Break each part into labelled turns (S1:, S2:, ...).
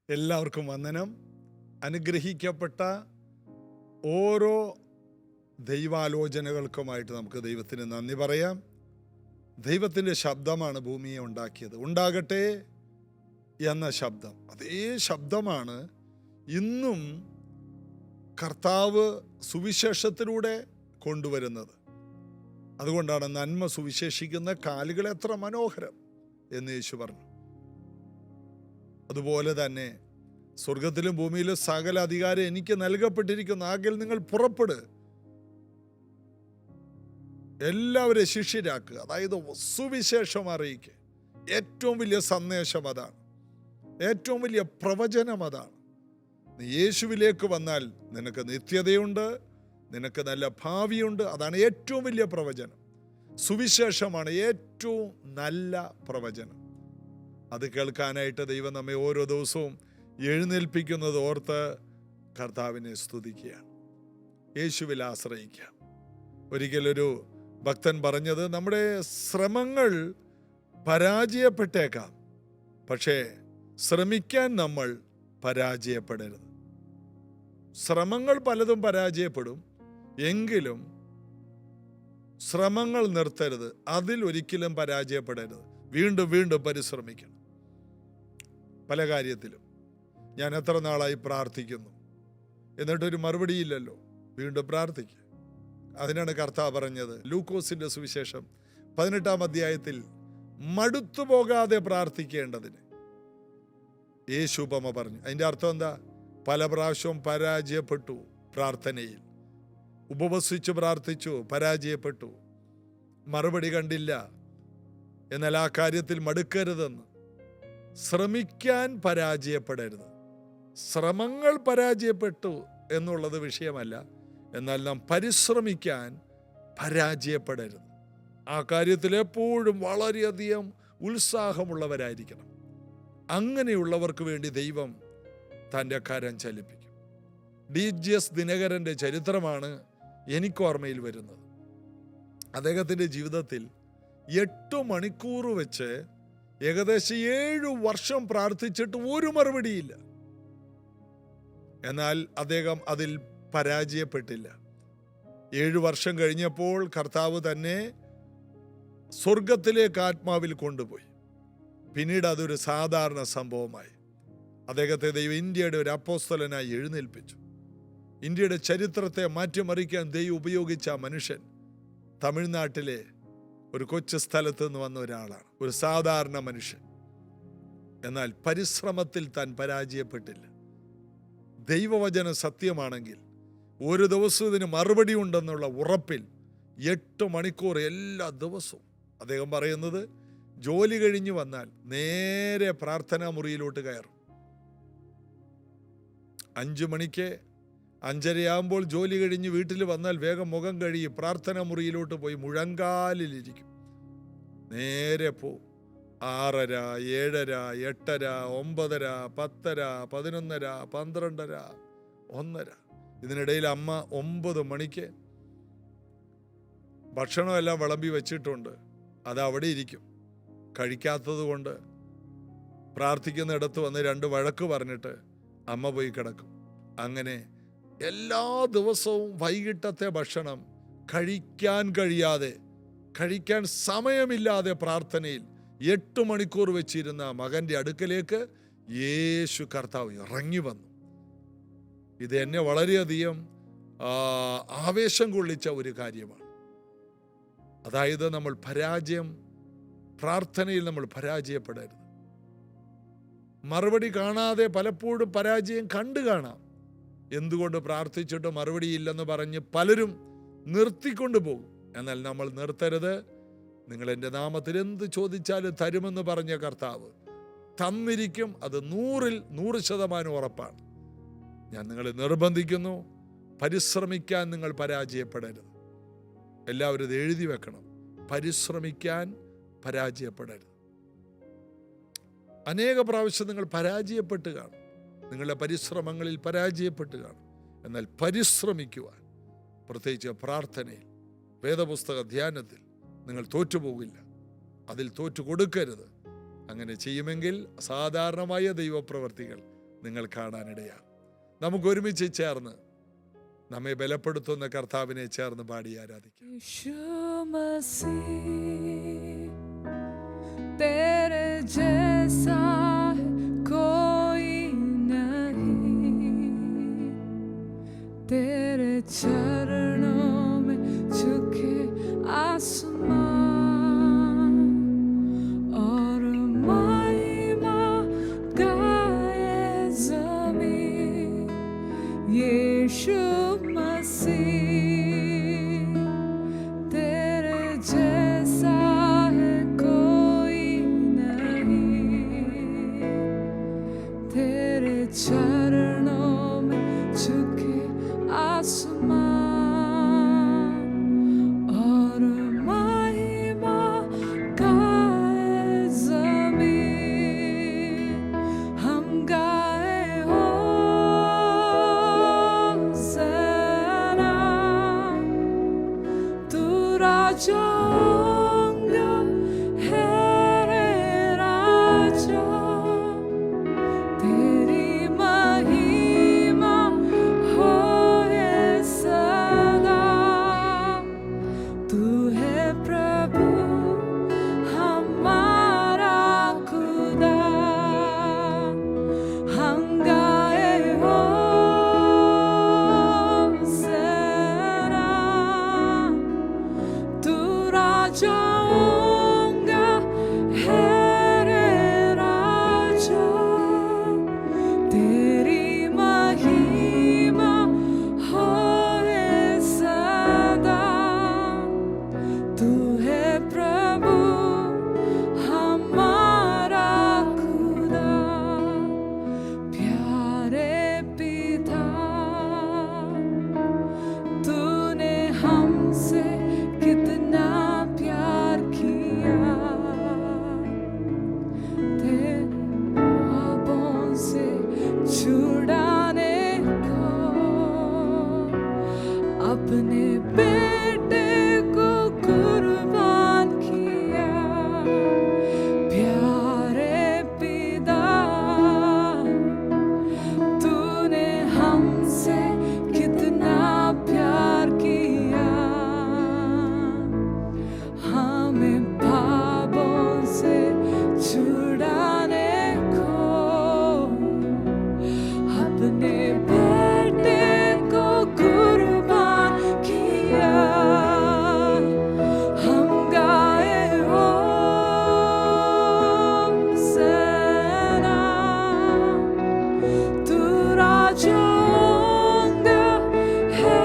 S1: എല്ലാവർക്കും വന്ദനം. അനുഗ്രഹിക്കപ്പെട്ട ഓരോ ദൈവാലോചനകൾക്കുമായിട്ട് നമുക്ക് ദൈവത്തിന് നന്ദി പറയാം. ദൈവത്തിൻ്റെ ശബ്ദമാണ് ഭൂമിയെ ഉണ്ടാക്കിയത്. ഉണ്ടാകട്ടെ എന്ന ശബ്ദം, അതേ ശബ്ദമാണ് ഇന്നും കർത്താവ് സുവിശേഷത്തിലൂടെ കൊണ്ടുവരുന്നത്. അതുകൊണ്ടാണ് നന്മ സുവിശേഷിക്കുന്ന കാലുകൾ എത്ര മനോഹരം എന്ന് യേശു പറഞ്ഞു. അതുപോലെ തന്നെ സ്വർഗത്തിലും ഭൂമിയിലും സകല അധികാരം എനിക്ക് നൽകപ്പെട്ടിരിക്കുന്നു. ആകയാൽ നിങ്ങൾ പുറപ്പെട്, എല്ലാവരെയും ശിഷ്യരാക്കുക. അതായത് സുവിശേഷം അറിയിക്കുക. ഏറ്റവും വലിയ സന്ദേശം അതാണ്, ഏറ്റവും വലിയ പ്രവചനം അതാണ്. നീ യേശുവിലേക്ക് വന്നാൽ നിനക്ക് നിത്യതയുണ്ട്, നിനക്ക് നല്ല ഭാവിയുണ്ട്. അതാണ് ഏറ്റവും വലിയ പ്രവചനം. സുവിശേഷമാണ് ഏറ്റവും നല്ല പ്രവചനം. അത് കേൾക്കാനായിട്ട് ദൈവം നമ്മെ ഓരോ ദിവസവും എഴുന്നേൽപ്പിക്കുന്നത് ഓർത്ത് കർത്താവിനെ സ്തുതിക്കുകയാണ്, യേശുവിൽ ആശ്രയിക്കുക. ഒരിക്കലൊരു ഭക്തൻ പറഞ്ഞത്, നമ്മുടെ ശ്രമങ്ങൾ പരാജയപ്പെട്ടേക്കാം, പക്ഷേ ശ്രമിക്കാൻ നമ്മൾ പരാജയപ്പെടരുത്. ശ്രമങ്ങൾ പലതും പരാജയപ്പെടും, എങ്കിലും ശ്രമങ്ങൾ നിർത്തരുത്. അതിൽ ഒരിക്കലും പരാജയപ്പെടരുത്. വീണ്ടും വീണ്ടും പരിശ്രമിക്കണം. പല കാര്യത്തിലും ഞാൻ എത്ര നാളായി പ്രാർത്ഥിക്കുന്നു, എന്നിട്ടൊരു മറുപടിയില്ലല്ലോ. വീണ്ടും പ്രാർത്ഥിക്കുക. അതിനാണ് കർത്താവ് പറഞ്ഞത് ലൂക്കോസിന്റെ സുവിശേഷം 18-ാം അധ്യായത്തിൽ, മടുത്തു പോകാതെ പ്രാർത്ഥിക്കേണ്ടതിന് യേശു ഉപമ പറഞ്ഞു. അതിൻ്റെ അർത്ഥം എന്താ? പല പ്രാവശ്യവും പരാജയപ്പെട്ടു പ്രാർത്ഥനയിൽ. ഉപവസിച്ചു പ്രാർത്ഥിച്ചു, പരാജയപ്പെട്ടു, മറുപടി കണ്ടില്ല. എന്നാൽ ആ കാര്യത്തിൽ മടുക്കരുതെന്ന്. ശ്രമിക്കാൻ പരാജയപ്പെടരുത്. ശ്രമങ്ങൾ പരാജയപ്പെട്ടു എന്നുള്ളത് വിഷയമല്ല, എന്നാൽ നാം പരിശ്രമിക്കാൻ പരാജയപ്പെടരുത്. ആ കാര്യത്തിൽ എപ്പോഴും വളരെയധികം ഉത്സാഹമുള്ളവരായിരിക്കണം. അങ്ങനെയുള്ളവർക്ക് വേണ്ടി ദൈവം തൻ്റെ കരം ചലിപ്പിക്കും. DGS ദിനകരൻ്റെ ചരിത്രമാണ് എനിക്ക് ഓർമ്മയിൽ വരുന്നത്. അദ്ദേഹത്തിൻ്റെ ജീവിതത്തിൽ 8 മണിക്കൂർ വെച്ച് ഏകദേശം 7 വർഷം പ്രാർത്ഥിച്ചിട്ട് ഒരു മറുപടിയില്ല. എന്നാൽ അദ്ദേഹം അതിൽ പരാജയപ്പെട്ടില്ല. 7 വർഷം കഴിഞ്ഞപ്പോൾ കർത്താവ് തന്നെ സ്വർഗത്തിലേക്ക് ആത്മാവിൽ കൊണ്ടുപോയി. പിന്നീട് അതൊരു സാധാരണ സംഭവമായി. അദ്ദേഹത്തെ ദൈവം ഇന്ത്യയുടെ ഒരു അപ്പോസ്തലനായി എഴുന്നേൽപ്പിച്ചു. ഇന്ത്യയുടെ ചരിത്രത്തെ മാറ്റിമറിക്കാൻ ദൈവം ഉപയോഗിച്ച മനുഷ്യൻ തമിഴ്നാട്ടിലെ ഒരു കൊച്ചു സ്ഥലത്ത് നിന്ന് വന്ന ഒരാളാണ്, ഒരു സാധാരണ മനുഷ്യൻ. എന്നാൽ പരിശ്രമത്തിൽ താൻ പരാജയപ്പെട്ടില്ല. ദൈവവചനം സത്യമാണെങ്കിൽ ഒരു ദിവസം ഇതിന് മറുപടി ഉണ്ടെന്നുള്ള ഉറപ്പിൽ 8 മണിക്കൂർ എല്ലാ ദിവസവും അദ്ദേഹം പറയുന്നത്, ജോലി കഴിഞ്ഞ് വന്നാൽ നേരെ പ്രാർത്ഥനാ മുറിയിലോട്ട് കയറും. 5 മണിക്ക് 5:30 ജോലി കഴിഞ്ഞ് വീട്ടിൽ വന്നാൽ വേഗം മുഖം കഴുകി പ്രാർത്ഥനാ മുറിയിലോട്ട് പോയി മുഴങ്കാലിലിരിക്കും. നേരെ പോവും. 6:30, 7:30, 8:30, 9:30, 10:30, 11:30, 12:30, 1:30. ഇതിനിടയിൽ അമ്മ 9 മണിക്ക് ഭക്ഷണമെല്ലാം വിളമ്പി വെച്ചിട്ടുണ്ട്. അത് അവിടെ ഇരിക്കും. കഴിക്കാത്തത് കൊണ്ട് പ്രാർത്ഥിക്കുന്നിടത്ത് വന്ന് 2 വഴക്ക് പറഞ്ഞിട്ട് അമ്മ പോയി കിടക്കും. അങ്ങനെ എല്ലാ ദിവസവും വൈകിട്ടത്തെ ഭക്ഷണം കഴിക്കാൻ കഴിയാതെ, കഴിക്കാൻ സമയമില്ലാതെ പ്രാർത്ഥനയിൽ 8 മണിക്കൂർ വെച്ചിരുന്ന മകൻ്റെ അടുക്കലേക്ക് യേശു കർത്താവ് ഇറങ്ങി വന്നു. ഇത് എന്നെ വളരെയധികം ആവേശം കൊള്ളിച്ച ഒരു കാര്യമാണ്. അതായത് നമ്മൾ പ്രാർത്ഥനയിൽ നമ്മൾ പരാജയപ്പെടരുത്. മറുപടി കാണാതെ പലപ്പോഴും പരാജയം കണ്ടു കാണാം. എന്തുകൊണ്ട് പ്രാർത്ഥിച്ചിട്ട് മറുപടിയില്ലെന്ന് പറഞ്ഞ് പലരും നിർത്തിക്കൊണ്ടു പോകും. എന്നാൽ നമ്മൾ നിർത്തരുത്. നിങ്ങൾ എൻ്റെ നാമത്തിൽ എന്ത് ചോദിച്ചാലും തരുമെന്ന് പറഞ്ഞ കർത്താവ് തന്നിരിക്കും. അത് 100-ൽ 100% ഉറപ്പാണ്. ഞാൻ നിങ്ങളെ നിർബന്ധിക്കുന്നു, പരിശ്രമിക്കാൻ നിങ്ങൾ പരാജയപ്പെടരുത്. എല്ലാവരും ഇത് എഴുതി വെക്കണം. പരിശ്രമിക്കാൻ പരാജയപ്പെടരുത്. അനേക പ്രാവശ്യം നിങ്ങൾ പരാജയപ്പെട്ട് കാണും, നിങ്ങളുടെ പരിശ്രമങ്ങളിൽ പരാജയപ്പെട്ട് കാണും. എന്നാൽ പരിശ്രമിക്കുവാൻ, പ്രത്യേകിച്ച് പ്രാർത്ഥനയിൽ, വേദപുസ്തക ധ്യാനത്തിൽ നിങ്ങൾ തോറ്റുപോകില്ല. അതിൽ തോറ്റു കൊടുക്കരുത്. അങ്ങനെ ചെയ്യുമെങ്കിൽ അസാധാരണമായ ദൈവപ്രവർത്തികൾ നിങ്ങൾ കാണാനിടയാണ്. നമുക്ക് ഒരുമിച്ച് ചേർന്ന് നമ്മെ ബലപ്പെടുത്തുന്ന കർത്താവിനെ ചേർന്ന് പാടി ആരാധിക്കാം.
S2: तेरे जैसा कोई नहीं, तेरे चरणों में झुके आसमान और महिमा गाए ज़मीन। यीशु मसीह तेरे जैसा है कोई नहीं, तेरे चरणों में झुके आसमान और महिमा गाए ज़मीन। हम गाए होसन्ना, तू राजा है रे राजा, तेरी महिमा होए सदा। तू है प्रभु हमारा खुदा, हम गाए होसन्ना, तू राजा है रे राजा, तेरी महिमा होए सदा। तू है प्रभु हमारा खुदा। प्यारे पिता, तूने हमसे कितना प्यार किया, तेरे पापों से छुड़ाने को अपने बेटे को कुर्बान किया। प्यारे पिता, तूने हमसे कितना प्यार किया, हमें पापों से छुड़ाने को अपने बेटे को कुर्बान किया। हम गाए होसन्ना, तू राजा है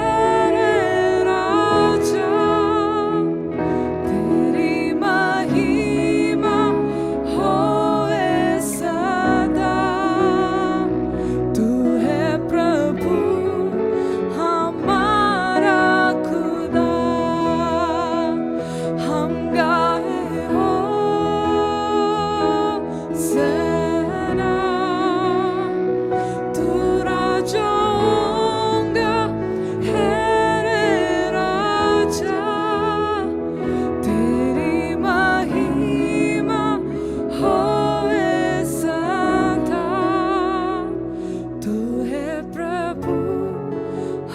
S2: रे राजा, तेरी महिमा होए सदा। तू है प्रभु हमारा खुदा, हम गाए होसन्ना, तू राजा है रे राजा, तेरी महिमा होए सदा। तू है प्रभु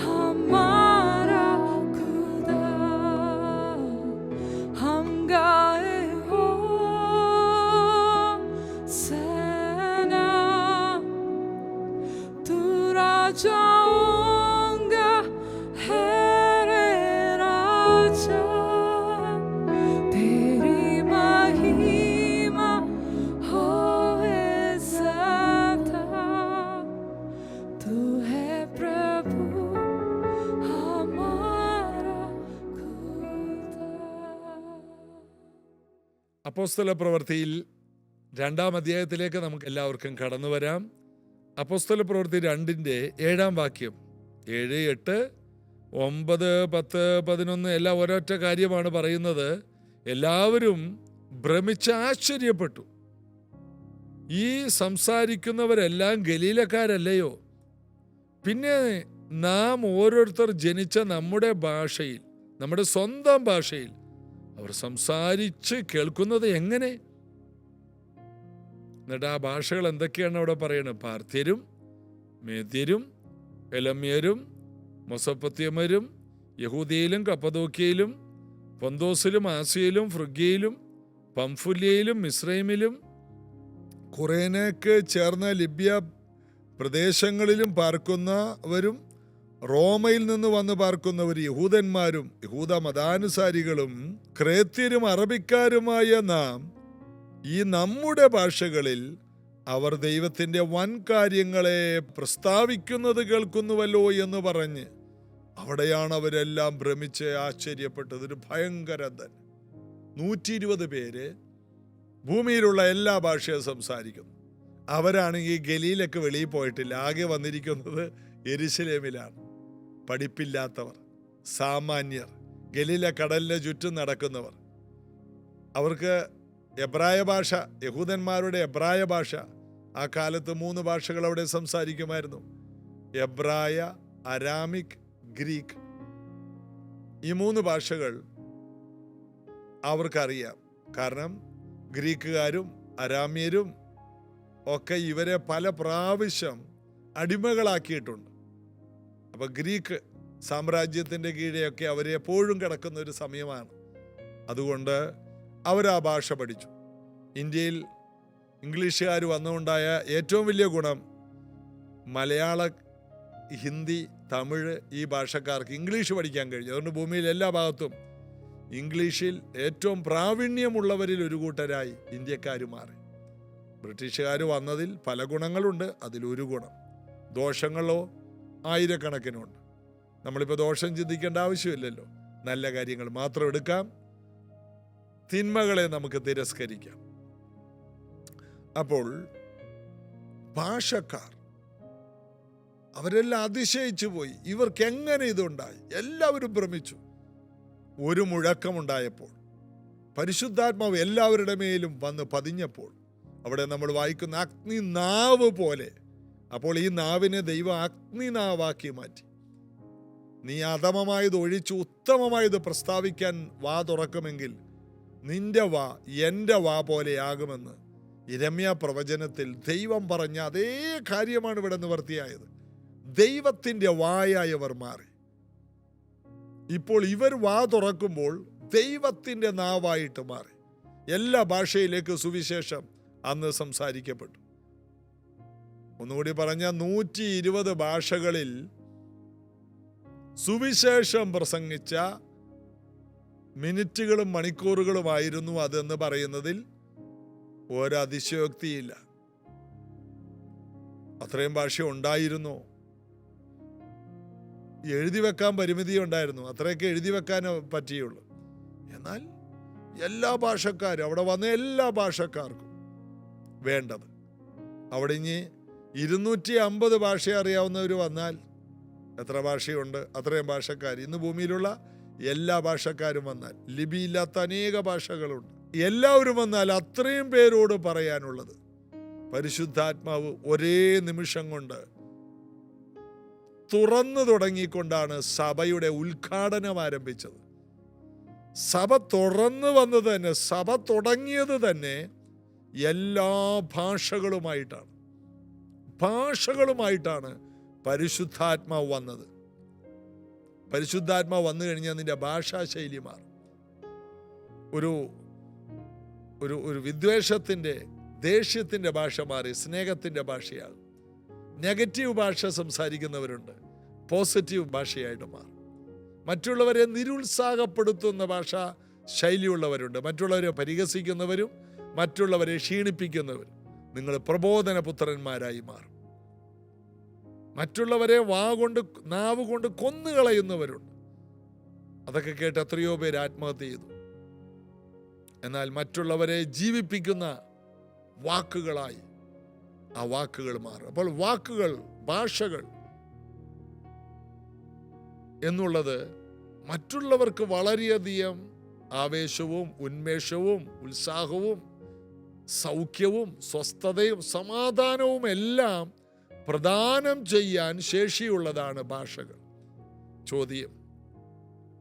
S2: हमारा खुदा, हम गाए होसन्ना, तू राजा है रे राजा, तेरी महिमा होए सदा। तू है प्रभु हमारा खुदा।
S1: അപ്പോസ്തല പ്രവൃത്തിയിൽ 2-ാം അധ്യായത്തിലേക്ക് നമുക്ക് എല്ലാവർക്കും കടന്നു വരാം. അപ്പോസ്തല പ്രവൃത്തി 2-ന്റെ 7-ാം വാക്യം, 7, 8, 9, 10, 11 എല്ലാം ഒരൊറ്റ കാര്യമാണ് പറയുന്നത്. എല്ലാവരും ഭ്രമിച്ച് ആശ്ചര്യപ്പെട്ടു. ഈ സംസാരിക്കുന്നവരെല്ലാം ഗലീലക്കാരല്ലയോ? പിന്നെ നാം ഓരോരുത്തർ ജനിച്ച നമ്മുടെ ഭാഷയിൽ, നമ്മുടെ സ്വന്തം ഭാഷയിൽ അവർ സംസാരിച്ച് കേൾക്കുന്നത് എങ്ങനെ? എന്നിട്ട് ആ ഭാഷകൾ എന്തൊക്കെയാണ് അവിടെ പറയുന്നത്? പാർഥ്യരും മേദ്യരും എലമ്യരും മൊസപ്പൊത്യമരും യഹൂദയിലും കപ്പദോക്യയിലും പൊന്തോസിലും ആസിയയിലും ഫ്രുഗ്യയിലും പംഫുല്യയിലും മിസ്രൈമിലും കുറേനേക്ക് ചേർന്ന ലിബ്യ പ്രദേശങ്ങളിലും പാർക്കുന്നവരും റോമയിൽ നിന്ന് വന്ന് പാർക്കുന്നവർ യഹൂദന്മാരും യഹൂദ മതാനുസാരികളും ക്രേത്യരും അറബിക്കാരുമായ നാം ഈ നമ്മുടെ ഭാഷകളിൽ അവർ ദൈവത്തിൻ്റെ വൻ കാര്യങ്ങളെ പ്രസ്താവിക്കുന്നത് കേൾക്കുന്നുവല്ലോ എന്ന് പറഞ്ഞ് അവിടെയാണ് അവരെല്ലാം ഭ്രമിച്ച് ആശ്ചര്യപ്പെട്ടത്. ഒരു ഭയങ്കരം തന്നെ. 120 പേര് ഭൂമിയിലുള്ള എല്ലാ ഭാഷയും സംസാരിക്കുന്നു. അവരാണെങ്കിൽ ഗലീലൊക്കെ വെളിയിൽ പോയിട്ടില്ല. ആകെ വന്നിരിക്കുന്നത് യെരുശലേമിലാണ്. പഠിപ്പില്ലാത്തവർ, സാമാന്യർ, ഗലീല കടലിന് ചുറ്റും നടക്കുന്നവർ. അവർക്ക് എബ്രായ ഭാഷ, യഹൂദന്മാരുടെ എബ്രായ ഭാഷ, ആ കാലത്ത് 3 ഭാഷകൾ അവിടെ സംസാരിക്കുമായിരുന്നു. എബ്രായ, അരാമിക്, ഗ്രീക്ക്. ഈ 3 ഭാഷകൾ അവർക്കറിയാം. കാരണം ഗ്രീക്കുകാരും അരാമ്യരും ഒക്കെ ഇവരെ പല പ്രാവശ്യം അടിമകളാക്കിയിട്ടുണ്ട്. അപ്പം ഗ്രീക്ക് സാമ്രാജ്യത്തിൻ്റെ കീഴെയൊക്കെ അവരെ എപ്പോഴും കിടക്കുന്ന ഒരു സമയമാണ്. അതുകൊണ്ട് അവരാ ഭാഷ പഠിച്ചു. ഇന്ത്യയിൽ ഇംഗ്ലീഷുകാർ വന്നുകൊണ്ടായ ഏറ്റവും വലിയ ഗുണം മലയാള, ഹിന്ദി, തമിഴ് ഈ ഭാഷക്കാർക്ക് ഇംഗ്ലീഷ് പഠിക്കാൻ കഴിഞ്ഞു. അതുകൊണ്ട് ഭൂമിയിൽ എല്ലാ ഭാഗത്തും ഇംഗ്ലീഷിൽ ഏറ്റവും പ്രാവീണ്യമുള്ളവരിൽ ഒരു കൂട്ടരായി ഇന്ത്യക്കാർ മാറി. ബ്രിട്ടീഷുകാർ വന്നതിൽ പല ഗുണങ്ങളുണ്ട്. അതിലൊരു ഗുണം, ദോഷങ്ങളോ ആയിരക്കണക്കിനുണ്ട്. നമ്മളിപ്പോൾ ദോഷം ചിന്തിക്കേണ്ട ആവശ്യമില്ലല്ലോ. നല്ല കാര്യങ്ങൾ മാത്രം എടുക്കാം, തിന്മകളെ നമുക്ക് തിരസ്കരിക്കാം. അപ്പോൾ ഭാഷക്കാർ അവരെല്ലാം അതിശയിച്ചു പോയി. ഇവർക്ക് എങ്ങനെ ഇതുണ്ടായി? എല്ലാവരും ഭ്രമിച്ചു. ഒരു മുഴക്കമുണ്ടായപ്പോൾ, പരിശുദ്ധാത്മാവ് എല്ലാവരുടെ മേലും വന്ന് പതിഞ്ഞപ്പോൾ, അവിടെ നമ്മൾ വായിക്കുന്ന അഗ്നി നാവ് പോലെ. അപ്പോൾ ഈ നാവിനെ ദൈവം അഗ്നി നാവാക്കി മാറ്റി. നീ അധമമായത് ഒഴിച്ച് ഉത്തമമായത് പ്രസ്താവിക്കാൻ വാ തുറക്കുമെങ്കിൽ നിന്റെ വാ എൻ്റെ വാ പോലെയാകുമെന്ന് യിരെമ്യാ പ്രവചനത്തിൽ ദൈവം പറഞ്ഞ അതേ കാര്യമാണ് ഇവിടെ നിവർത്തിയായത്. ദൈവത്തിൻ്റെ വായായവർ മാറി. ഇപ്പോൾ ഇവർ വാ തുറക്കുമ്പോൾ ദൈവത്തിൻ്റെ നാവായിട്ട് മാറി. എല്ലാ ഭാഷയിലേക്ക് സുവിശേഷം അന്ന് സംസാരിക്കപ്പെട്ടു. ഒന്നുകൂടി പറഞ്ഞ 120 ഭാഷകളിൽ സുവിശേഷം പ്രസംഗിച്ച മിനിറ്റുകളും മണിക്കൂറുകളുമായിരുന്നു അതെന്ന് പറയുന്നതിൽ ഒരതിശയോക്തിയില്ല. അത്രയും ഭാഷ ഉണ്ടായിരുന്നോ? എഴുതി വെക്കാൻ പരിമിതി ഉണ്ടായിരുന്നു. അത്രയൊക്കെ എഴുതി വെക്കാൻ പറ്റിയുള്ളൂ. എന്നാൽ എല്ലാ ഭാഷക്കാരും, അവിടെ വന്ന എല്ലാ ഭാഷക്കാർക്കും വേണ്ടത്. അവിടെ ഇനി 250 ഭാഷ അറിയാവുന്നവർ വന്നാൽ എത്ര ഭാഷയുണ്ട്? അത്രയും ഭാഷക്കാർ. ഇന്ന് ഭൂമിയിലുള്ള എല്ലാ ഭാഷക്കാരും വന്നാൽ, ലിപിയില്ലാത്ത അനേക ഭാഷകളുണ്ട്. എല്ലാവരും വന്നാൽ അത്രയും പേരോട് പറയാനുള്ളത് പരിശുദ്ധാത്മാവ് ഒരേ നിമിഷം കൊണ്ട് തുറന്നു തുടങ്ങിക്കൊണ്ടാണ് സഭയുടെ ഉദ്ഘാടനം ആരംഭിച്ചത്. സഭ തുറന്നു വന്നത് തന്നെ, സഭ തുടങ്ങിയത് തന്നെ എല്ലാ ഭാഷകളുമായിട്ടാണ് പരിശുദ്ധാത്മാവ് വന്നത്. പരിശുദ്ധാത്മാവ് വന്നു കഴിഞ്ഞാൽ നിന്റെ ഭാഷാശൈലി മാറും. ഒരു വിദ്വേഷത്തിൻ്റെ, ദേഷ്യത്തിൻ്റെ ഭാഷ മാറി സ്നേഹത്തിൻ്റെ ഭാഷയാകും. നെഗറ്റീവ് ഭാഷ സംസാരിക്കുന്നവരുണ്ട്, പോസിറ്റീവ് ഭാഷയായിട്ട് മാറും. മറ്റുള്ളവരെ നിരുത്സാഹപ്പെടുത്തുന്ന ഭാഷ ശൈലിയുള്ളവരുണ്ട്, മറ്റുള്ളവരെ പരിഹസിക്കുന്നവരും മറ്റുള്ളവരെ ക്ഷീണിപ്പിക്കുന്നവരും. നിങ്ങൾ പ്രബോധന പുത്രന്മാരായി മാറും. മറ്റുള്ളവരെ നാവ് കൊണ്ട് കൊന്നുകളയുന്നവരുണ്ട്. അതൊക്കെ കേട്ട് എത്രയോ പേര് ആത്മഹത്യ ചെയ്തു. എന്നാൽ മറ്റുള്ളവരെ ജീവിപ്പിക്കുന്ന വാക്കുകളായി ആ വാക്കുകൾ മാറും. അപ്പോൾ വാക്കുകൾ, ഭാഷകൾ എന്നുള്ളത് മറ്റുള്ളവർക്ക് വളരെയധികം ആവേശവും ഉന്മേഷവും ഉത്സാഹവും സൗഖ്യവും സ്വസ്ഥതയും സമാധാനവും എല്ലാം പ്രദാനം ചെയ്യാൻ ശേഷിയുള്ളതാണ് ഭാഷകൾ. ചോദ്യം,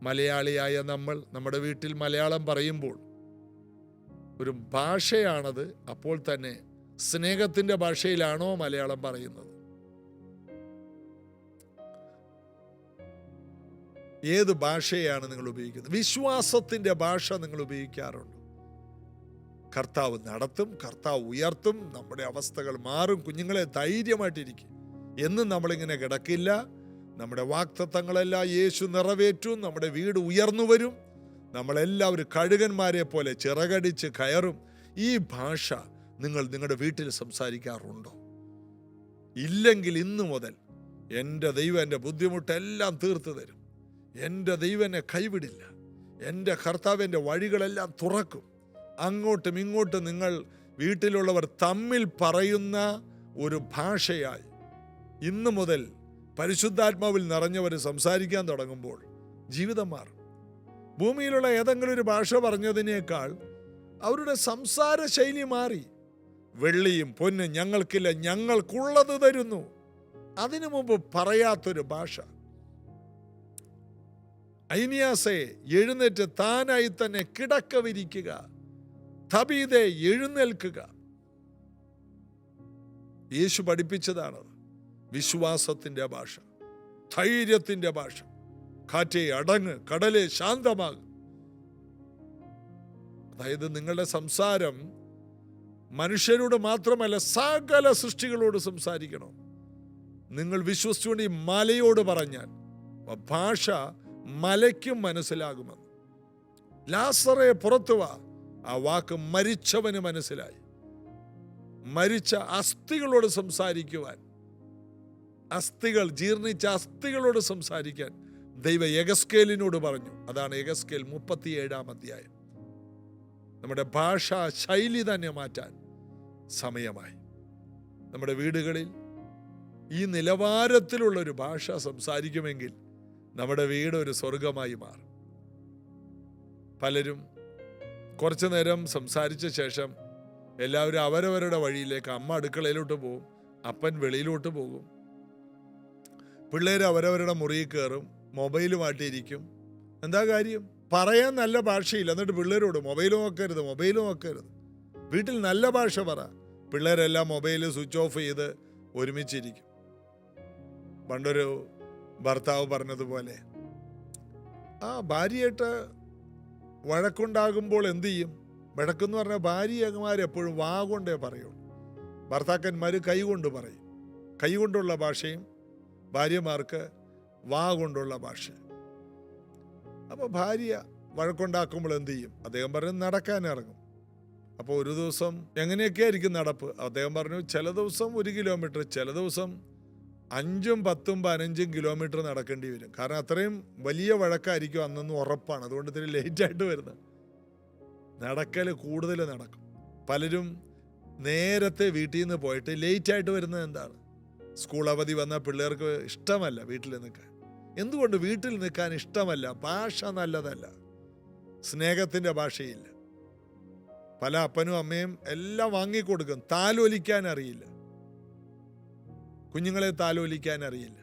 S1: മലയാളിയായ നമ്മൾ നമ്മുടെ വീട്ടിൽ മലയാളം പറയുമ്പോൾ ഒരു ഭാഷയാണത്. അപ്പോൾ തന്നെ സ്നേഹത്തിൻ്റെ ഭാഷയിലാണോ മലയാളം പറയുന്നത്? ഏത് ഭാഷയാണ് നിങ്ങൾ ഉപയോഗിക്കുന്നത്? വിശ്വാസത്തിൻ്റെ ഭാഷ നിങ്ങൾ ഉപയോഗിക്കാറുണ്ട്. കർത്താവ് നടത്തും, കർത്താവ് ഉയർത്തും, നമ്മുടെ അവസ്ഥകൾ മാറും. കുഞ്ഞുങ്ങളെ ധൈര്യമായിട്ടിരിക്കും. എന്നും നമ്മളിങ്ങനെ കിടക്കില്ല. നമ്മുടെ വാഗ്ദത്തങ്ങളെല്ലാം യേശു നിറവേറ്റും. നമ്മുടെ വീട് ഉയർന്നു വരും. നമ്മളെല്ലാവരും കഴുകന്മാരെ പോലെ ചിറകടിച്ച് കയറും. ഈ ഭാഷ നിങ്ങൾ നിങ്ങളുടെ വീട്ടിൽ സംസാരിക്കാറുണ്ടോ? ഇല്ലെങ്കിൽ ഇന്നു മുതൽ എൻ്റെ ദൈവം എൻ്റെ ബുദ്ധിമുട്ടെല്ലാം തീർത്തു തരും. എൻ്റെ ദൈവം എന്നെ കൈവിടില്ല. എൻ്റെ കർത്താവ് എൻ്റെ വഴികളെല്ലാം തുറക്കും. അങ്ങോട്ടും ഇങ്ങോട്ടും നിങ്ങൾ വീട്ടിലുള്ളവർ തമ്മിൽ പറയുന്ന ഒരു ഭാഷയായി ഇന്നു മുതൽ പരിശുദ്ധാത്മാവിൽ നിറഞ്ഞവർ സംസാരിക്കാൻ തുടങ്ങുമ്പോൾ ജീവിതം മാറും. ഭൂമിയിലുള്ള ഏതെങ്കിലും ഒരു ഭാഷ പറഞ്ഞതിനേക്കാൾ അവരുടെ സംസാര ശൈലി മാറി. വെള്ളിയും പൊന്നും ഞങ്ങൾക്കില്ല, ഞങ്ങൾക്കുള്ളത് തരുന്നു. അതിനു മുമ്പ് പറയാത്തൊരു ഭാഷ. ഐനിയാസേ, എഴുന്നേറ്റ് താനായി തന്നെ കിടക്ക വിരിക്കുക. തബീതേ, എഴുന്നേൽക്കുക. യേശു പഠിപ്പിച്ചതാണത്. വിശ്വാസത്തിന്റെ ഭാഷ, ധൈര്യത്തിന്റെ ഭാഷ. കാറ്റേ അടങ്ങ്, കടലേ ശാന്തമാകും. അതായത് നിങ്ങളുടെ സംസാരം മനുഷ്യരോട് മാത്രമല്ല, സകല സൃഷ്ടികളോട് സംസാരിക്കണം. നിങ്ങൾ വിശ്വസിച്ചുകൊണ്ട് ഈ മലയോട് പറഞ്ഞാൽ ഭാഷ മലയ്ക്കും മനസ്സിലാകുമെന്ന്. ലാസറേ പുറത്തു വാ. ആ വാക്ക് മരിച്ചവന് മനസ്സിലായി. മരിച്ച അസ്ഥികളോട് സംസാരിക്കുവാൻ, അസ്ഥികൾ, ജീർണിച്ച അസ്ഥികളോട് സംസാരിക്കാൻ ദൈവം യെഗസ്കേലിനോട് പറഞ്ഞു. അതാണ് യെഗസ്കേൽ 37-ാം അധ്യായം. നമ്മുടെ ഭാഷാ ശൈലി തന്നെ മാറ്റാൻ സമയമായി. നമ്മുടെ വീടുകളിൽ ഈ നിലവാരത്തിലുള്ളൊരു ഭാഷ സംസാരിക്കുമെങ്കിൽ നമ്മുടെ വീട് ഒരു സ്വർഗമായി മാറും. പലരും കുറച്ചു നേരം സംസാരിച്ച ശേഷം എല്ലാവരും അവരവരുടെ വഴിയിലേക്ക്, അമ്മ അടുക്കളയിലോട്ട് പോകും, അപ്പൻ വെളിയിലോട്ട് പോകും, പിള്ളേർ അവരവരുടെ മുറിയിൽ കയറും, മൊബൈലുമായിട്ടിരിക്കും. എന്താ കാര്യം? പറയാൻ നല്ല ഭാഷയില്ല. എന്നിട്ട് പിള്ളേരോട് മൊബൈലും നോക്കരുത്, മൊബൈലും നോക്കരുത്. വീട്ടിൽ നല്ല ഭാഷ പറ. പിള്ളേരെല്ലാം മൊബൈൽ സ്വിച്ച് ഓഫ് ചെയ്ത് ഒരുമിച്ചിരിക്കും. പണ്ടൊരു ഭർത്താവ് പറഞ്ഞതുപോലെ, ആ ഭാര്യയായിട്ട് വഴക്കുണ്ടാകുമ്പോൾ എന്തു ചെയ്യും? വഴക്കെന്ന് പറഞ്ഞാൽ ഭാര്യമാരെപ്പോഴും വാ കൊണ്ടേ പറയുള്ളൂ. ഭർത്താക്കന്മാർ കൈ കൊണ്ട് പറയും. കൈ കൊണ്ടുള്ള ഭാഷയും ഭാര്യമാർക്ക് വാ കൊണ്ടുള്ള ഭാഷ. അപ്പോൾ ഭാര്യ വഴക്കുണ്ടാക്കുമ്പോൾ എന്ത് ചെയ്യും? അദ്ദേഹം പറഞ്ഞു നടക്കാൻ ഇറങ്ങും. അപ്പോൾ ഒരു ദിവസം എങ്ങനെയൊക്കെ ആയിരിക്കും നടപ്പ്? അദ്ദേഹം പറഞ്ഞു ചില ദിവസം 1 കിലോമീറ്റർ, ചില ദിവസം 5, 10, 15 കിലോമീറ്റർ നടക്കേണ്ടി വരും. കാരണം അത്രയും വലിയ വഴക്കായിരിക്കും അന്നൊന്നും ഉറപ്പാണ്. അതുകൊണ്ട് ഇത്തിരി ലേറ്റായിട്ട് വരുന്നത്. നടക്കൽ കൂടുതൽ നടക്കും. പലരും നേരത്തെ വീട്ടിൽ നിന്ന് പോയിട്ട് ലേറ്റായിട്ട് വരുന്നത് എന്താണ്? സ്കൂൾ അവധി വന്ന പിള്ളേർക്ക് ഇഷ്ടമല്ല വീട്ടിൽ നിൽക്കാൻ. എന്തുകൊണ്ട് വീട്ടിൽ നിൽക്കാൻ ഇഷ്ടമല്ല? ഭാഷ നല്ലതല്ല, സ്നേഹത്തിൻ്റെ ഭാഷയില്ല. പല അപ്പനും അമ്മയും എല്ലാം വാങ്ങിക്കൊടുക്കും, താലോലിക്കാൻ അറിയില്ല. കുഞ്ഞുങ്ങളെ താലോലിക്കാൻ അറിയില്ല.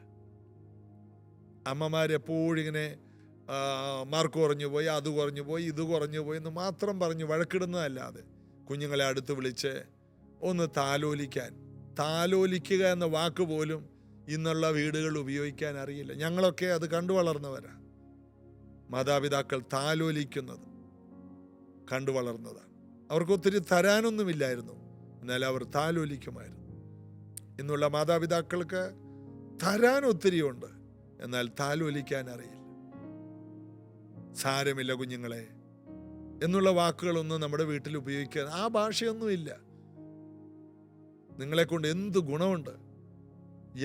S1: അമ്മമാരെപ്പോഴും ഇങ്ങനെ മാർക്ക് കുറഞ്ഞു പോയി, അത് കുറഞ്ഞു പോയി, ഇത് കുറഞ്ഞു പോയി എന്ന് മാത്രം പറഞ്ഞ് വഴക്കിടുന്നതല്ലാതെ കുഞ്ഞുങ്ങളെ അടുത്ത് വിളിച്ച് ഒന്ന് താലോലിക്കാൻ, താലോലിക്കുക എന്ന വാക്ക് പോലും ഇന്നുള്ള വീടുകൾ ഉപയോഗിക്കാൻ അറിയില്ല. ഞങ്ങളൊക്കെ അത് കണ്ടു വളർന്നവരാ. മാതാപിതാക്കൾ താലോലിക്കുന്നത് കണ്ടു വളർന്നതാണ്. അവർക്ക് ഒത്തിരി തരാനൊന്നുമില്ലായിരുന്നു, എന്നാൽ അവർ താലോലിക്കുമായിരുന്നു. ഇന്നുള്ള മാതാപിതാക്കൾക്ക് തരാൻ ഒത്തിരിയുണ്ട്, എന്നാൽ താലോലിക്കാൻ അറിയില്ല. സാരമില്ല കുഞ്ഞുങ്ങളെ എന്നുള്ള വാക്കുകളൊന്നും നമ്മുടെ വീട്ടിൽ ഉപയോഗിക്കാൻ ആ ഭാഷയൊന്നുമില്ല. നിങ്ങളെ കൊണ്ട് എന്ത് ഗുണമുണ്ട്,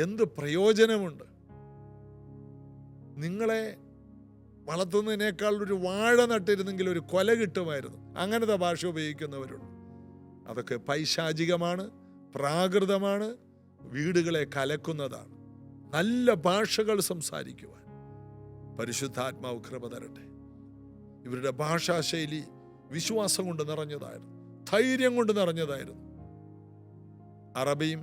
S1: എന്ത് പ്രയോജനമുണ്ട്? നിങ്ങളെ വളർത്തുന്നതിനേക്കാൾ ഒരു വാഴ നട്ടിരുന്നെങ്കിൽ ഒരു കൊല കിട്ടുമായിരുന്നു. അങ്ങനത്തെ ഭാഷ ഉപയോഗിക്കുന്നവരുണ്ട്. അതൊക്കെ പൈശാചികമാണ്, പ്രാകൃതമാണ്, വീടുകളെ കലക്കുന്നതാണ്. നല്ല ഭാഷകൾ സംസാരിക്കുവാൻ പരിശുദ്ധാത്മാവ് കൃപ തരട്ടെ. ഇവരുടെ ഭാഷാശൈലി വിശ്വാസം കൊണ്ട് നിറഞ്ഞതായിരുന്നു, ധൈര്യം കൊണ്ട് നിറഞ്ഞതായിരുന്നു. അറബിയും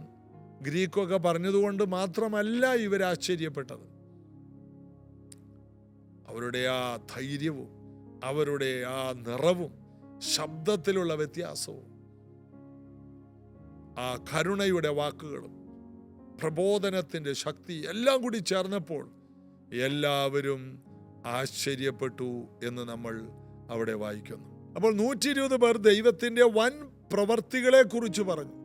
S1: ഗ്രീക്കൊക്കെ പറഞ്ഞതുകൊണ്ട് മാത്രമല്ല ഇവരാശ്ചര്യപ്പെട്ടത്. അവരുടെ ആ ധൈര്യവും അവരുടെ ആ നിറവും ശബ്ദത്തിലുള്ള വ്യത്യാസവും ആ കരുണയുടെ വാക്കുകളും പ്രബോധനത്തിൻ്റെ ശക്തി എല്ലാം കൂടി ചേർന്നപ്പോൾ എല്ലാവരും ആശ്ചര്യപ്പെട്ടു എന്ന് നമ്മൾ അവിടെ വായിക്കുന്നു. അപ്പോൾ 120 പേർ ദൈവത്തിന്റെ വൻ പ്രവർത്തികളെ കുറിച്ച് പറഞ്ഞു.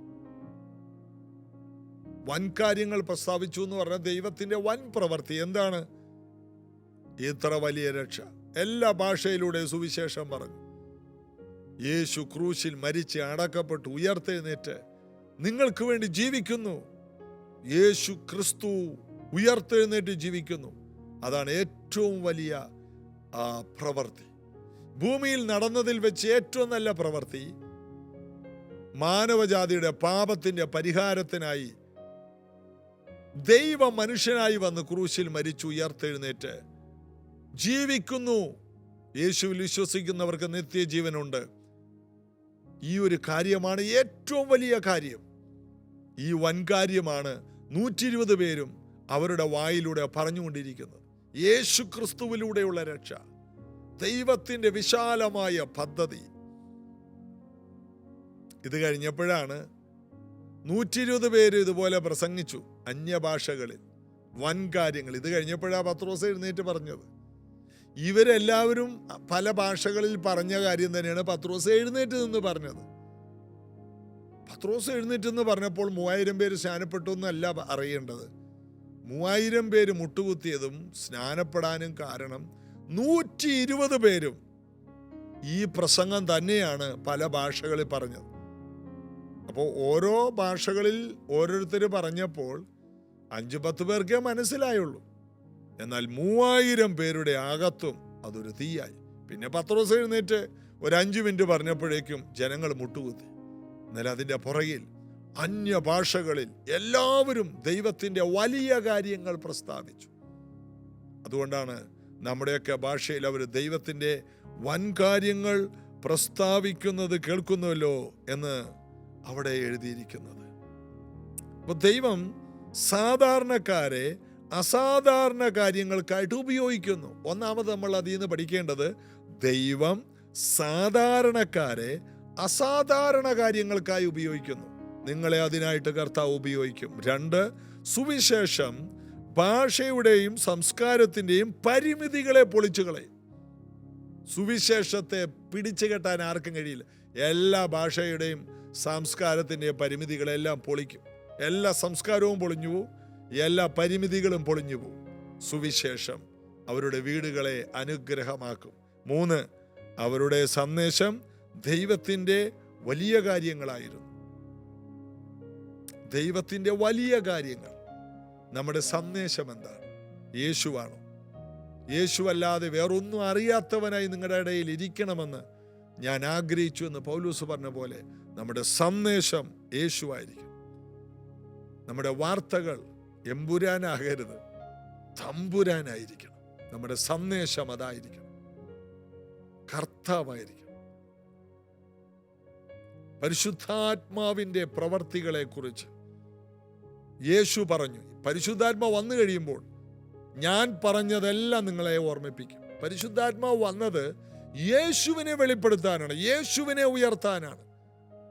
S1: വൻ കാര്യങ്ങൾ പ്രസ്താവിച്ചു എന്ന് പറഞ്ഞാൽ ദൈവത്തിന്റെ വൻ പ്രവർത്തി എന്താണ്? ഇത്ര വലിയ രക്ഷ. എല്ലാ ഭാഷയിലൂടെ സുവിശേഷം പറഞ്ഞു. യേശു ക്രൂശിൽ മരിച്ച് അടക്കപ്പെട്ടു ഉയർത്തെഴുന്നേറ്റ് നിങ്ങൾക്ക് വേണ്ടി ജീവിക്കുന്നു. യേശു ക്രിസ്തു ഉയർത്തെഴുന്നേറ്റ് ജീവിക്കുന്നു. അതാണ് ഏറ്റവും വലിയ പ്രവൃത്തി. ഭൂമിയിൽ നടന്നതിൽ വെച്ച് ഏറ്റവും നല്ല പ്രവൃത്തി മാനവജാതിയുടെ പാപത്തിന്റെ പരിഹാരത്തിനായി ദൈവം മനുഷ്യനായി വന്ന് ക്രൂശിൽ മരിച്ചു ഉയർത്തെഴുന്നേറ്റ് ജീവിക്കുന്നു. യേശുവിൽ വിശ്വസിക്കുന്നവർക്ക് നിത്യജീവനുണ്ട്. ഈ ഒരു കാര്യമാണ് ഏറ്റവും വലിയ കാര്യം. ഈ വൻകാര്യമാണ് 120 പേരും അവരുടെ വായിലൂടെ പറഞ്ഞുകൊണ്ടിരിക്കുന്നത്. യേശു ക്രിസ്തുവിലൂടെയുള്ള രക്ഷ, ദൈവത്തിന്റെ വിശാലമായ പദ്ധതി. ഇത് കഴിഞ്ഞപ്പോഴാണ് 120 പേര് ഇതുപോലെ പ്രസംഗിച്ചു അന്യഭാഷകളിൽ വൻകാര്യങ്ങൾ. ഇത് കഴിഞ്ഞപ്പോഴാണ് പത്രോസ് എഴുന്നേറ്റ് പറഞ്ഞത്. ഇവരെല്ലാവരും പല ഭാഷകളിൽ പറഞ്ഞ കാര്യം തന്നെയാണ് പത്രോസ് എഴുന്നേറ്റ് നിന്ന് പറഞ്ഞത്. പത്രോസ് എഴുന്നേറ്റ് എന്ന് പറഞ്ഞപ്പോൾ 3000 പേര് സ്നാനപ്പെട്ടു എന്നല്ല അറിയേണ്ടത്. 3000 പേര് മുട്ടുകുത്തിയതും സ്നാനപ്പെടാനും കാരണം 120 പേരും ഈ പ്രസംഗം തന്നെയാണ് പല ഭാഷകളിൽ പറഞ്ഞത്. അപ്പോൾ ഓരോ ഭാഷകളിൽ ഓരോരുത്തർ പറഞ്ഞപ്പോൾ 5-10 പേർക്കേ മനസ്സിലായുള്ളൂ. എന്നാൽ 3000 പേരുടെ അകത്തും അതൊരു തീയായി. പിന്നെ പത്രോസ് എഴുന്നേറ്റ് ഒരു 5 മിനിറ്റ് പറഞ്ഞപ്പോഴേക്കും ജനങ്ങൾ മുട്ടുകുത്തി. എന്നാൽ അതിൻ്റെ പുറകിൽ അന്യഭാഷകളിൽ എല്ലാവരും ദൈവത്തിൻ്റെ വലിയ കാര്യങ്ങൾ പ്രസ്താവിച്ചു. അതുകൊണ്ടാണ് നമ്മുടെയൊക്കെ ഭാഷയിൽ അവർ ദൈവത്തിൻ്റെ വൻകാര്യങ്ങൾ പ്രസ്താവിക്കുന്നത് കേൾക്കുന്നുവല്ലോ എന്ന് അവിടെ എഴുതിയിരിക്കുന്നത്. അപ്പോൾ ദൈവം സാധാരണക്കാരെ അസാധാരണ കാര്യങ്ങൾക്കായിട്ട് ഉപയോഗിക്കുന്നു. ഒന്നാമത് നമ്മൾ അതിൽ നിന്ന് പഠിക്കേണ്ടത് ദൈവം സാധാരണക്കാരെ അസാധാരണ കാര്യങ്ങൾക്കായി ഉപയോഗിക്കുന്നു. നിങ്ങളെ അതിനായിട്ട് കർത്താവ് ഉപയോഗിക്കും. 2, സുവിശേഷം ഭാഷയുടെയും സംസ്കാരത്തിൻ്റെയും പരിമിതികളെ പൊളിച്ചു കളയും. സുവിശേഷത്തെ പിടിച്ചു കെട്ടാൻ ആർക്കും കഴിയില്ല. എല്ലാ ഭാഷയുടെയും സംസ്കാരത്തിൻ്റെയും പരിമിതികളെല്ലാം പൊളിക്കും. എല്ലാ സംസ്കാരവും പൊളിഞ്ഞു പോവും, എല്ലാ പരിമിതികളും പൊളിഞ്ഞു പോവും. സുവിശേഷം അവരുടെ വീടുകളെ അനുഗ്രഹമാക്കും. 3, അവരുടെ സന്ദേശം ദൈവത്തിൻ്റെ വലിയ കാര്യങ്ങളായിരുന്നു. ദൈവത്തിൻ്റെ വലിയ കാര്യങ്ങൾ. നമ്മുടെ സന്ദേശം എന്താണ്? യേശുവാണോ? യേശുവല്ലാതെ വേറൊന്നും അറിയാത്തവനായി നിങ്ങളുടെ ഇടയിൽ ഇരിക്കണമെന്ന് ഞാൻ ആഗ്രഹിച്ചു എന്ന് പൗലോസ് പറഞ്ഞ പോലെ നമ്മുടെ സന്ദേശം യേശുവായിരിക്കും. നമ്മുടെ വാർത്തകൾ എമ്പുരാനാകരുത്, തമ്പുരാനായിരിക്കണം. നമ്മുടെ സന്ദേശം അതായിരിക്കണം, കർത്താവായിരിക്കണം. പരിശുദ്ധാത്മാവിൻ്റെ പ്രവർത്തികളെ കുറിച്ച് യേശു പറഞ്ഞു. പരിശുദ്ധാത്മാവ് വന്നു കഴിയുമ്പോൾ ഞാൻ പറഞ്ഞതെല്ലാം നിങ്ങളെ ഓർമ്മിപ്പിക്കും. പരിശുദ്ധാത്മാവ് വന്നത് യേശുവിനെ വെളിപ്പെടുത്താനാണ്, യേശുവിനെ ഉയർത്താനാണ്.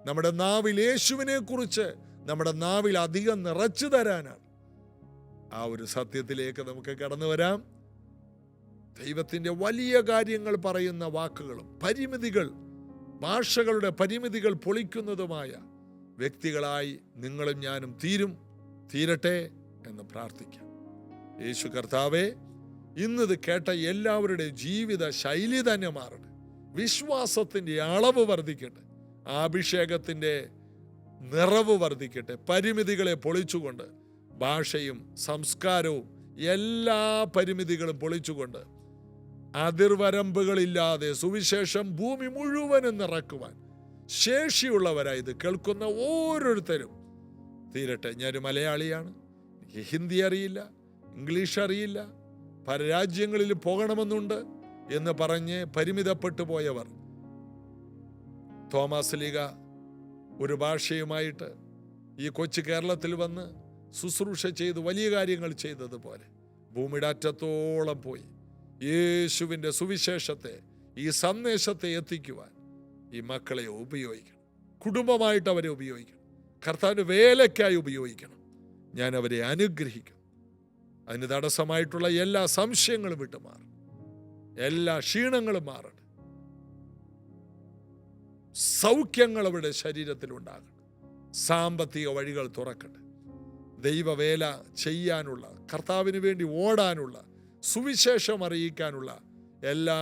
S1: നമ്മുടെ നാവിൽ യേശുവിനെ കുറിച്ച് നമ്മുടെ നാവിൽ അധികം നിറച്ചു തരാനാണ്. ആ ഒരു സത്യത്തിലേക്ക് നമുക്ക് കടന്നു വരാം. ദൈവത്തിൻ്റെ വലിയ കാര്യങ്ങൾ പറയുന്ന വാക്കുകളും പരിമിതികൾ, ഭാഷകളുടെ പരിമിതികൾ പൊളിക്കുന്നതുമായ വ്യക്തികളായി നിങ്ങളും ഞാനും തീരട്ടെ എന്ന് പ്രാർത്ഥിക്കാം. യേശു കർത്താവേ, ഇന്നത് കേട്ട എല്ലാവരുടെയും ജീവിത ശൈലി തന്നെ മാറട്ടെ. വിശ്വാസത്തിൻ്റെ അളവ് വർദ്ധിക്കട്ടെ, അഭിഷേകത്തിൻ്റെ നിറവ് വർദ്ധിക്കട്ടെ. പരിമിതികളെ പൊളിച്ചുകൊണ്ട്, ഭാഷയും സംസ്കാരവും എല്ലാ പരിമിതികളും പൊളിച്ചുകൊണ്ട്, അതിർവരമ്പുകളില്ലാതെ സുവിശേഷം ഭൂമി മുഴുവനും നിറക്കുവാൻ ശേഷിയുള്ളവരായി ഇത് കേൾക്കുന്ന ഓരോരുത്തരും തീരട്ടെ. ഞാനൊരു മലയാളിയാണ്, എനിക്ക് ഹിന്ദി അറിയില്ല, ഇംഗ്ലീഷ് അറിയില്ല, പല രാജ്യങ്ങളിൽ പോകണമെന്നുണ്ട് എന്ന് പറഞ്ഞ് പരിമിതപ്പെട്ടു പോയവർ, തോമസ് ലീഗ ഒരു ഭാഷയുമായിട്ട് ഈ കൊച്ചു കേരളത്തിൽ വന്ന് ശുശ്രൂഷ ചെയ്ത് വലിയ കാര്യങ്ങൾ ചെയ്തതുപോലെ ഭൂമിയുടെ അറ്റത്തോളം പോയി യേശുവിൻ്റെ സുവിശേഷത്തെ, ഈ സന്ദേശത്തെ എത്തിക്കുവാൻ ഈ മക്കളെ ഉപയോഗിക്കണം. കുടുംബമായിട്ട് അവരെ ഉപയോഗിക്കണം. കർത്താവിൻ്റെ വേലയ്ക്കായി ഉപയോഗിക്കണം. ഞാൻ അവരെ അനുഗ്രഹിക്കും. അതിന് തടസ്സമായിട്ടുള്ള എല്ലാ സംശയങ്ങളും വിട്ടുമാറും. എല്ലാ ക്ഷീണങ്ങളും മാറട്ടെ. സൗഖ്യങ്ങൾ അവരുടെ ശരീരത്തിലുണ്ടാകട്ടെ. സാമ്പത്തിക വഴികൾ തുറക്കട്ടെ. ദൈവവേല ചെയ്യാനുള്ള, കർത്താവിന് വേണ്ടി ഓടാനുള്ള, സുവിശേഷം അറിയിക്കാനുള്ള എല്ലാ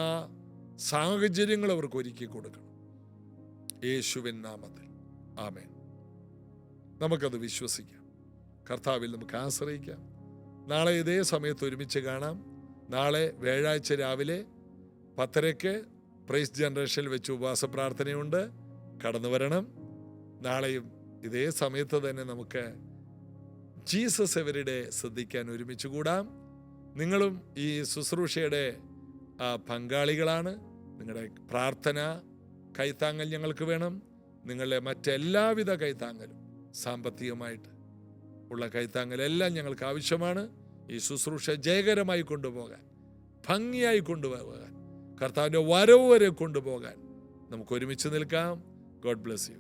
S1: സാഹചര്യങ്ങളും അവർക്ക് ഒരുക്കി കൊടുക്കണം. യേശുവിൻ നാമത്തിൽ ആമേൻ. നമുക്കത് വിശ്വസിക്കാം. കർത്താവിൽ നമുക്ക് ആശ്രയിക്കാം. നാളെ ഇതേ സമയത്ത് ഒരുമിച്ച് കാണാം. നാളെ വ്യാഴാഴ്ച രാവിലെ 10:30 പ്രൈസ് ജനറേഷനിൽ വെച്ച് ഉപവാസ പ്രാർത്ഥനയുണ്ട്. കടന്നു വരണം. നാളെയും ഇതേ സമയത്ത് തന്നെ നമുക്ക് ജീസസ് എവരിഡേ ശ്രദ്ധിക്കാൻ ഒരുമിച്ച് കൂടാം. നിങ്ങളും ഈ ശുശ്രൂഷയുടെ പങ്കാളികളാണ്. നിങ്ങളുടെ പ്രാർത്ഥന കൈത്താങ്ങൽ ഞങ്ങൾക്ക് വേണം. നിങ്ങളുടെ മറ്റെല്ലാവിധ കൈത്താങ്ങലും, സാമ്പത്തികമായിട്ട് ഉള്ള കൈത്താങ്ങലെല്ലാം ഞങ്ങൾക്ക് ആവശ്യമാണ്. ഈ ശുശ്രൂഷ ജയകരമായി കൊണ്ടുപോകാൻ, ഭംഗിയായി കൊണ്ടുപോകാൻ, കർത്താവിൻ്റെ വരവ് വരെ കൊണ്ടുപോകാൻ നമുക്ക് ഒരുമിച്ച് നിൽക്കാം. God bless you.